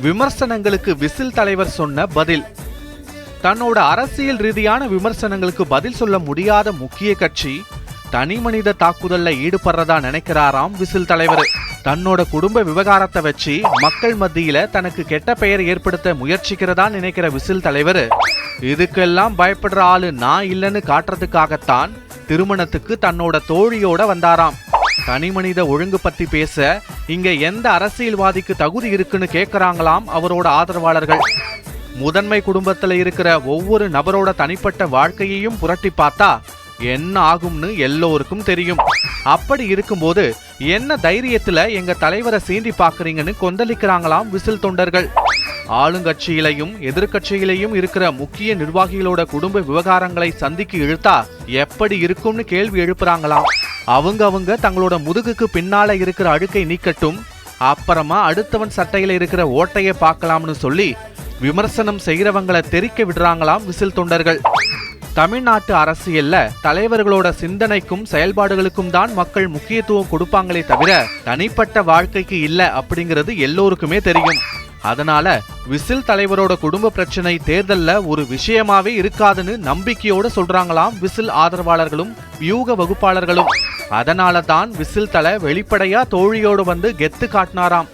விமர்சனங்களுக்கு whistle தலைவர் சொன்ன பதில். தன்னோட அரசியல் ரீதியான விமர்சனங்களுக்கு பதில் சொல்ல முடியாத முக்கிய கட்சி தனி மனித தாக்குதல்ல ஈடுபடுறதா நினைக்கிறாராம் விசில் தலைவர். தன்னோட குடும்ப விவகாரத்தை வச்சு மக்கள் மத்தியில தனக்கு கெட்ட பெயர் ஏற்படுத்த முயற்சிக்கிறதா நினைக்கிற விசில் தலைவர் இதுக்கெல்லாம் பயப்படுற ஆளு நான் இல்லைன்னு காட்டுறதுக்காகத்தான் திருமணத்துக்கு தன்னோட தோழியோட வந்தாராம். தனி மனித ஒழுங்கு பத்தி பேச இங்க எந்த அரசியல்வாதிக்கு தகுதி இருக்குன்னு கேட்கறாங்களாம் அவரோட ஆதரவாளர்கள். முதன்மை குடும்பத்துல இருக்கிற ஒவ்வொரு நபரோட தனிப்பட்ட வாழ்க்கையையும் புரட்டி பார்த்தா என்ன ஆகும்னு எல்லோருக்கும் தெரியும். அப்படி இருக்கும்போது என்ன தைரியத்துல எங்க தலைவரை சீண்டி பாக்குறீங்கன்னு கொந்தளிக்கிறாங்களாம் விசில் தொண்டர்கள். ஆளுங்கட்சியிலையும் எதிர்கட்சியிலையும் இருக்கிற முக்கிய நிர்வாகிகளோட குடும்ப விவகாரங்களை சந்திக்கு இழுத்தா எப்படி இருக்கும்னு கேள்வி எழுப்புறாங்களாம். அவங்க தங்களோட முதுகுக்கு பின்னால இருக்கிற அழுக்கை நீக்கட்டும், அப்புறமா அடுத்தவன் சட்டையில இருக்கிற ஓட்டைய பார்க்கலாம்னு சொல்லி விமர்சனம் செய்யறவங்களை தெரிக்க விடுறாங்களாம் விசில் தொண்டர்கள். தமிழ்நாட்டு அரசியல்ல தலைவர்களோட சிந்தனைக்கும் செயல்பாடுகளுக்கும் தான் மக்கள் முக்கியத்துவம் கொடுப்பாங்களே தவிர தனிப்பட்ட வாழ்க்கைக்கு இல்ல அப்படிங்கிறது எல்லோருக்குமே தெரியும். அதனால விசில் தலைவரோட குடும்ப பிரச்சனை தேர்தல்ல ஒரு விஷயமாவே இருக்காதுன்னு நம்பிக்கையோட சொல்றாங்களாம் விசில் ஆதரவாளர்களும் வியூக வகுப்பாளர்களும். அதனால தான் விசில் தலை வெளிப்படையா தோழியோடு வந்து கெத்து காட்டினாராம்.